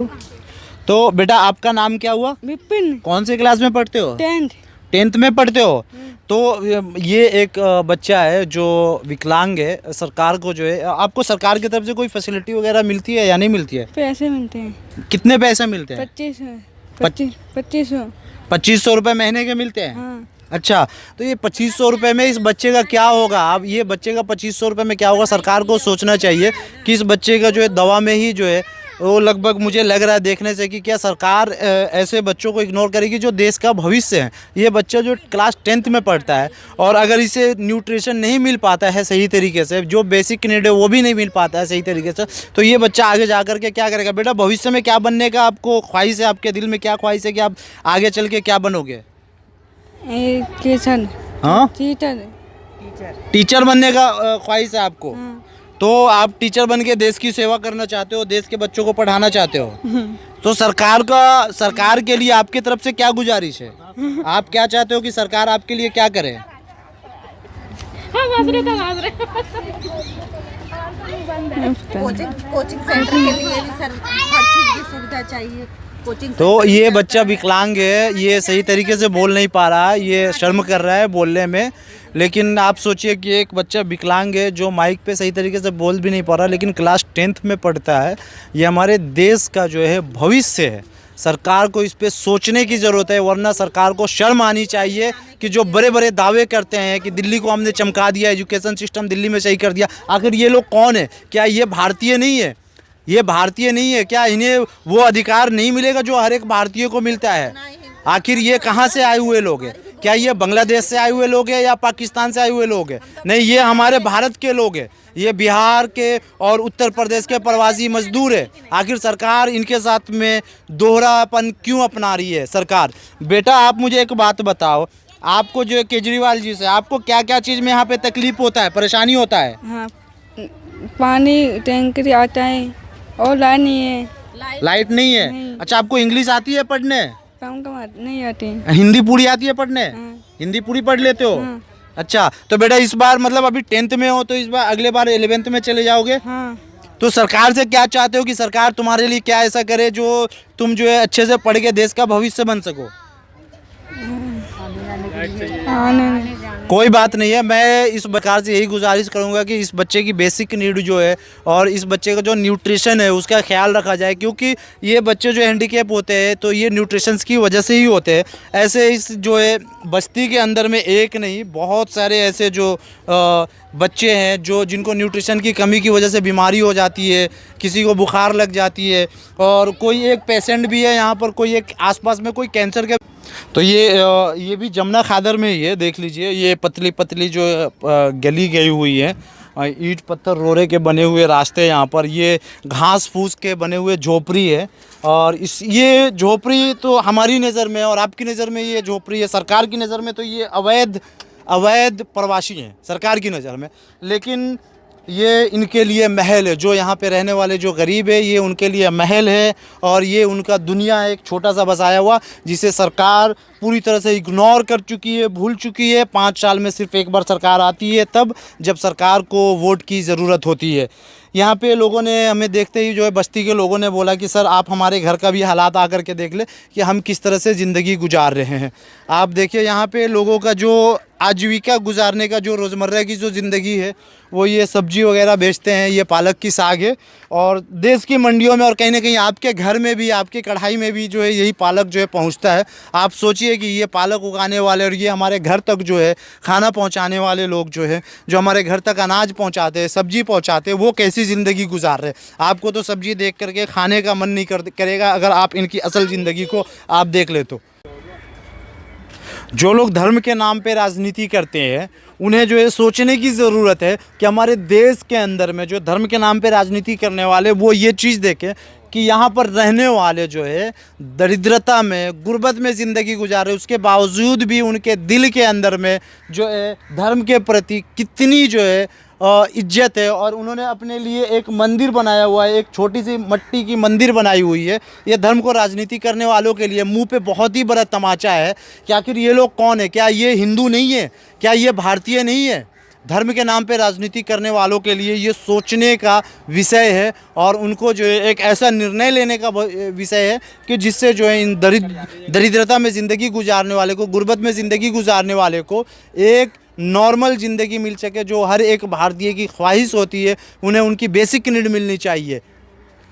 तो बेटा आपका नाम क्या हुआ? विपिन। कौन से क्लास में पढ़ते हो? 10th। 10th में पढ़ते हो? तो ये एक बच्चा है जो विकलांग है। सरकार को जो है, आपको सरकार की तरफ से कोई फैसिलिटी वगैरह मिलती है या नहीं मिलती है? पैसे मिलते हैं। कितने पैसे मिलते हैं? 2500। 2500 रुपये महीने के मिलते हैं। हाँ। अच्छा, तो ये 2500 रुपये में इस बच्चे का क्या होगा? अब ये बच्चे का 2500 रुपये में क्या होगा? सरकार को सोचना चाहिए कि इस बच्चे का जो है दवा में ही जो है वो लगभग मुझे लग रहा है देखने से कि क्या सरकार ऐसे बच्चों को इग्नोर करेगी जो देश का भविष्य है। ये बच्चा जो क्लास 10th में पढ़ता है और अगर इसे न्यूट्रिशन नहीं मिल पाता है सही तरीके से, जो बेसिक नीड है वो भी नहीं मिल पाता है सही तरीके से, तो ये बच्चा आगे जा कर के क्या करेगा? बेटा भविष्य में क्या बनने का आपको ख्वाहिश है? आपके दिल में क्या ख्वाहिश है कि आप आगे चल के क्या बनोगे? हाँ, टीचर बनने का ख्वाहिश है आपको? हाँ। तो आप टीचर बन के देश की सेवा करना चाहते हो, देश के बच्चों को पढ़ाना चाहते हो। तो सरकार के लिए आपकी तरफ से क्या गुजारिश है? आप क्या चाहते हो कि सरकार आपके लिए क्या करे? कोचिंग सेंटर के लिए भी सर हर चीज़ की सुविधा चाहिए। कोचिंग तो ये बच्चा विकलांग है, ये सही तरीके से बोल नहीं पा रहा है, ये शर्म कर रहा है बोलने में। लेकिन आप सोचिए कि एक बच्चा विकलांग है जो माइक पे सही तरीके से बोल भी नहीं पा रहा, लेकिन क्लास 10th में पढ़ता है। ये हमारे देश का जो है भविष्य है। सरकार को इस पे सोचने की ज़रूरत है, वरना सरकार को शर्म आनी चाहिए कि जो बड़े बड़े दावे करते हैं कि दिल्ली को हमने चमका दिया, एजुकेशन सिस्टम दिल्ली में सही कर दिया। आखिर ये लोग कौन है? क्या ये भारतीय नहीं है? ये भारतीय नहीं है क्या? इन्हें वो अधिकार नहीं मिलेगा जो हर एक भारतीय को मिलता है? आखिर ये कहाँ से आए हुए लोग हैं? क्या ये बांग्लादेश से आए हुए लोग हैं या पाकिस्तान से आए हुए लोग हैं? नहीं, ये हमारे भारत के लोग हैं। ये बिहार के और उत्तर प्रदेश के प्रवासी मजदूर है। आखिर सरकार इनके साथ में दोहरापन क्यों अपना रही है सरकार? बेटा आप मुझे एक बात बताओ, आपको जो है केजरीवाल जी से आपको क्या क्या चीज़ में यहाँ पे तकलीफ होता है, परेशानी होता है? हाँ, पानी टैंकर आता है और लाइट नहीं है। लाइट नहीं है? नहीं। अच्छा, आपको इंग्लिश आती है पढ़ने? कम नहीं आती। हिंदी पूरी आती है पढ़ने? हाँ। हिंदी पूरी पढ़ लेते हो? हाँ। अच्छा, तो बेटा इस बार मतलब अभी 10th में हो, तो इस बार अगले बार 11th में चले जाओगे। हाँ। तो सरकार से क्या चाहते हो कि सरकार तुम्हारे लिए क्या ऐसा करे जो तुम जो है अच्छे से पढ़ के देश का भविष्य बन सको? हाँ, नहीं। कोई बात नहीं है, मैं इस प्रकार से यही गुजारिश करूंगा कि इस बच्चे की बेसिक नीड जो है और इस बच्चे का जो न्यूट्रिशन है उसका ख्याल रखा जाए, क्योंकि ये बच्चे जो हैंडीकैप होते हैं तो ये न्यूट्रिशंस की वजह से ही होते हैं। ऐसे इस जो है बस्ती के अंदर में एक नहीं बहुत सारे ऐसे जो बच्चे हैं जो जिनको न्यूट्रिशन की कमी की वजह से बीमारी हो जाती है, किसी को बुखार लग जाती है, और कोई एक पेशेंट भी है यहाँ पर, कोई एक आसपास में कोई कैंसर के। तो ये भी जमुना खादर में ही है, देख लीजिए। ये पतली पतली जो गली गई हुई है, ईंट पत्थर रोड़े के बने हुए रास्ते, यहाँ पर ये घास फूस के बने हुए झोपड़ी है। और ये झोपड़ी तो हमारी नज़र में और आपकी नज़र में ये झोपड़ी है, सरकार की नज़र में तो ये अवैध प्रवासी हैं सरकार की नज़र में। लेकिन ये इनके लिए महल है, जो यहाँ पे रहने वाले जो गरीब है ये उनके लिए महल है, और ये उनका दुनिया है एक छोटा सा बसाया हुआ, जिसे सरकार पूरी तरह से इग्नोर कर चुकी है, भूल चुकी है। 5 साल में सिर्फ एक बार सरकार आती है, तब जब सरकार को वोट की ज़रूरत होती है। यहाँ पे लोगों ने हमें देखते ही जो है बस्ती के लोगों ने बोला कि सर आप हमारे घर का भी हालात आकर के देख ले कि हम किस तरह से ज़िंदगी गुजार रहे हैं। आप देखिए यहाँ पे लोगों का जो आजीविका गुजारने का जो रोज़मर्रा की जो ज़िंदगी है वो ये सब्जी वगैरह बेचते हैं, ये पालक की साग है, और देश की मंडियों में और कहीं ना कहीं आपके घर में भी, आपके कढ़ाई में भी जो है यही पालक जो है पहुंचता है। आप सोचिए कि ये पालक उगाने वाले और ये हमारे घर तक जो है खाना पहुंचाने वाले लोग जो है, जो हमारे घर तक अनाज पहुंचाते हैं, सब्जी पहुंचाते हैं, वो कैसी ज़िंदगी गुजार रहे हैं। आपको तो सब्जी देख करके खाने का मन नहीं करेगा अगर आप इनकी असल ज़िंदगी को आप देख ले तो। जो लोग धर्म के नाम पे राजनीति करते हैं उन्हें जो है सोचने की ज़रूरत है कि हमारे देश के अंदर में जो धर्म के नाम पे राजनीति करने वाले वो ये चीज़ देखें कि यहाँ पर रहने वाले जो है दरिद्रता में, गुर्बत में ज़िंदगी गुजारे, उसके बावजूद भी उनके दिल के अंदर में जो है धर्म के प्रति कितनी जो है इज्जत है, और उन्होंने अपने लिए एक मंदिर बनाया हुआ है, एक छोटी सी मट्टी की मंदिर बनाई हुई है। ये धर्म को राजनीति करने वालों के लिए मुंह पे बहुत ही बड़ा तमाचा है कि आखिर ये लोग कौन है? क्या ये हिंदू नहीं है? क्या ये भारतीय नहीं है? धर्म के नाम पे राजनीति करने वालों के लिए ये सोचने का विषय है और उनको जो है एक ऐसा निर्णय लेने का विषय है कि जिससे जो है इन दरिद्रता में ज़िंदगी गुजारने वाले को, गुर्बत में ज़िंदगी गुजारने वाले को एक नॉर्मल ज़िंदगी मिल सके, जो हर एक भारतीय की ख्वाहिश होती है। उन्हें उनकी बेसिक नीड मिलनी चाहिए।